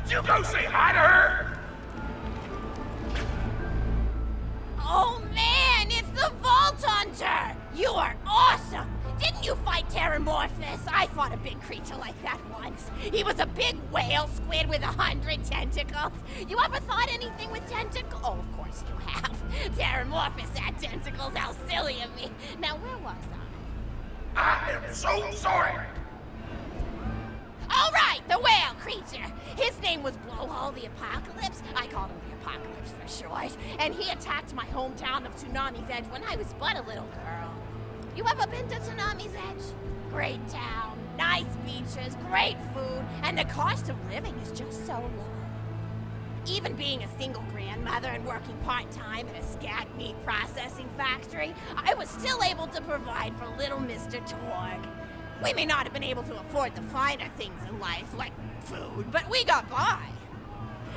Did you go say hi to her? Oh man, it's the Vault Hunter! You are awesome! Didn't you fight Terramorphous? I fought a big creature like that once. He was a big whale squid with 100 tentacles. You ever thought anything with tentacles? Oh, of course you have. Terramorphous had tentacles, how silly of me. Now, where was I? I am so sorry. All right, the whale creature. His name was Blowhole the Apocalypse. I called him the Apocalypse for short. And he attacked my hometown of Tsunami's Edge when I was but a little girl. You ever been to Tsunami's Edge? Great town, nice beaches, great food, and the cost of living is just so low. Even being a single grandmother and working part-time at a scat meat processing factory, I was still able to provide for little Mr. Torg. We may not have been able to afford the finer things in life, like food, but we got by.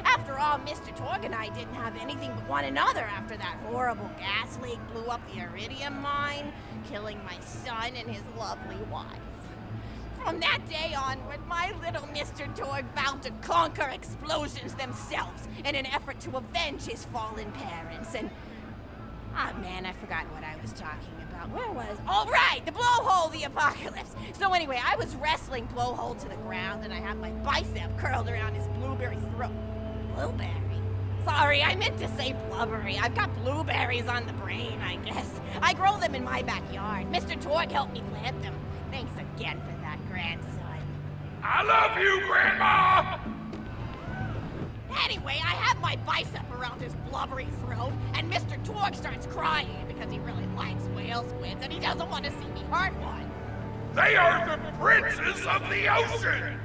After all, Mr. Torg and I didn't have anything but one another after that horrible gas leak blew up the iridium mine, killing my son and his lovely wife. From that day onward, my little Mr. Torg vowed to conquer explosions themselves in an effort to avenge his fallen parents, and... Ah, man, I forgot what I was talking about. Where was... Oh, right! The Blowhole the Apocalypse! So anyway, I was wrestling Blowhole to the ground, and I had my bicep curled around his blueberry throat. Blueberry? Sorry, I meant to say blubbery. I've got blueberries on the brain, I guess. I grow them in my backyard. Mr. Torg helped me plant them. Thanks again for that, grandson. I love you, Grandma! Anyway, I have my bicep around his blubbery throat, and Mr. Torg starts crying because he really likes whale squids and he doesn't want to see me hurt one. They are the princes of the ocean!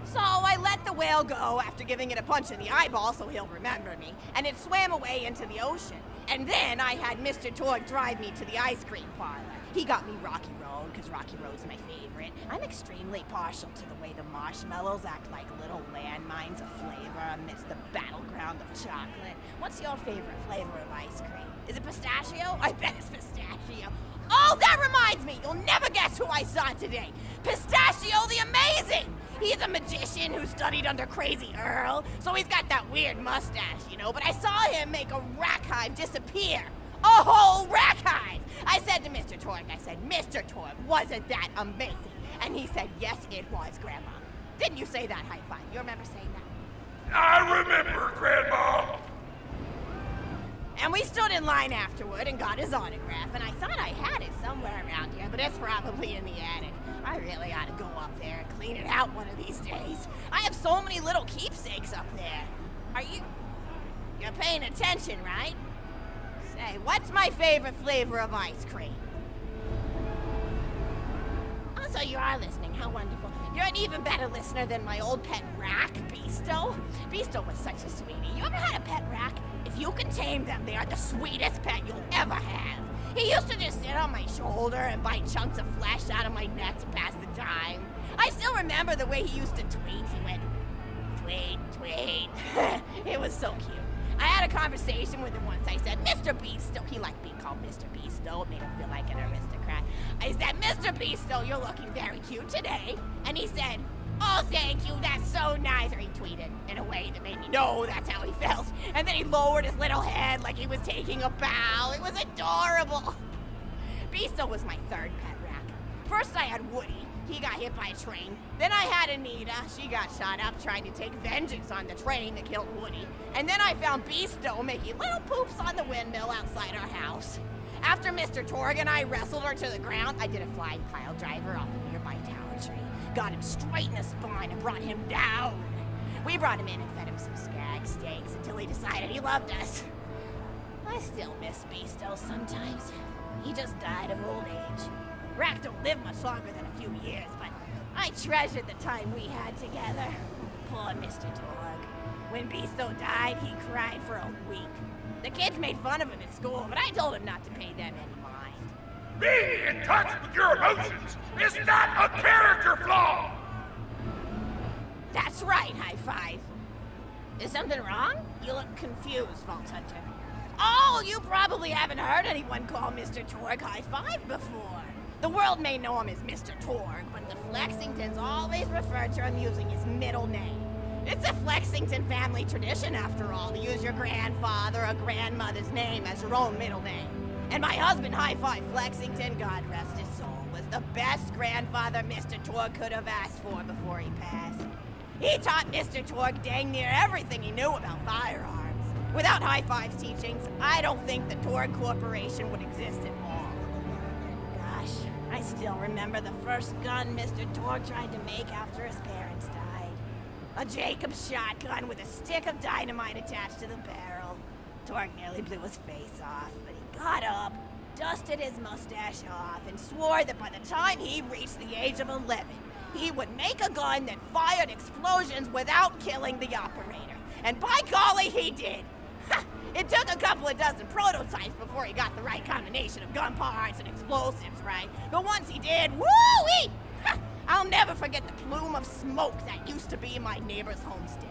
So I let the whale go after giving it a punch in the eyeball so he'll remember me, and it swam away into the ocean. And then I had Mr. Torg drive me to the ice cream parlor. He got me Rocky Road, because Rocky Road's my favorite. I'm extremely partial to the way the marshmallows act like little landmines of flavor amidst the battleground of chocolate. What's your favorite flavor of ice cream? Is it pistachio? I bet it's pistachio. Oh, that reminds me! You'll never guess who I saw today! Pistachio the Amazing! He's a magician who studied under Crazy Earl, so he's got that weird mustache, you know, but I saw him make a rack hive disappear. A whole rack hive! I said to Mr. Torg, Mr. Torg, wasn't that amazing? And he said, yes, it was, Grandma. Didn't you say that, High Five? You remember saying that? I remember, Grandma! And we stood in line afterward and got his autograph, and I thought I had it somewhere around here, but it's probably in the attic. I really ought to go up there and clean it out one of these days. I have so many little keepsakes up there. You're paying attention, right? Say, what's my favorite flavor of ice cream? Oh, so you are listening, how wonderful. You're an even better listener than my old pet rack, Beasto. Beasto was such a sweetie. You ever had a pet rack? If you can tame them, they are the sweetest pet you'll ever have. He used to just sit on my shoulder and bite chunks of flesh out of my neck to pass the time. I still remember the way he used to tweet. He went, tweet, tweet. It was so cute. I had a conversation with him once. I said, Mr. Beasto. He liked being called Mr. Beasto. It made him feel like an aristocrat. I said, Mr. Beasto, you're looking very cute today. And he said, oh, thank you, that's so nice. Or he tweeted in a way that made me know that's how he felt. And then he lowered his little head like he was taking a bow. It was adorable. Beasto was my third pet rack. First I had Woody. He got hit by a train. Then I had Anita. She got shot up trying to take vengeance on the train that killed Woody. And then I found Beasto making little poops on the windmill outside our house. After Mr. Torg and I wrestled her to the ground, I did a flying pile driver off a nearby tower tree. Got him straight in the spine and brought him down. We brought him in and fed him some skag steaks until he decided he loved us. I still miss Beasto sometimes. He just died of old age. Racks don't live much longer than a few years, but I treasured the time we had together. Poor Mr. Torg. When Beasto died, he cried for a week. The kids made fun of him at school, but I told him not to pay them any mind. Being in touch with your emotions is not a character flaw! That's right, High Five. Is something wrong? You look confused, Vault Hunter. Oh, you probably haven't heard anyone call Mr. Torg High Five before. The world may know him as Mr. Torg, but the Flexingtons always refer to him using his middle name. It's a Flexington family tradition, after all, to use your grandfather or grandmother's name as your own middle name. And my husband, High Five Flexington, God rest his soul, was the best grandfather Mr. Torg could have asked for before he passed. He taught Mr. Torg dang near everything he knew about firearms. Without High Five's teachings, I don't think the Torg Corporation would exist at all. Gosh, I still remember the first gun Mr. Torg tried to make after his parents died. A Jacobs shotgun with a stick of dynamite attached to the barrel. Torg nearly blew his face off, but he got up, dusted his mustache off, and swore that by the time he reached the age of 11, he would make a gun that fired explosions without killing the operator. And by golly, he did! It took a couple of dozen prototypes before he got the right combination of gun parts and explosives right. But once he did, woo-wee! I'll never forget the plume of smoke that used to be my neighbor's homestead.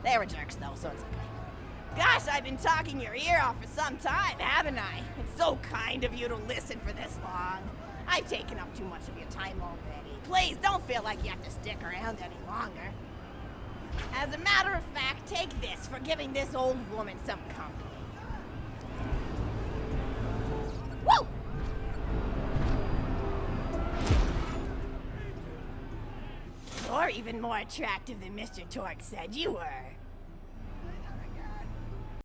They were jerks though, so it's okay. Gosh, I've been talking your ear off for some time, haven't I? It's so kind of you to listen for this long. I've taken up too much of your time already. Please don't feel like you have to stick around any longer. As a matter of fact, take this for giving this old woman some company. Woo! You're even more attractive than Mr. Torg said you were.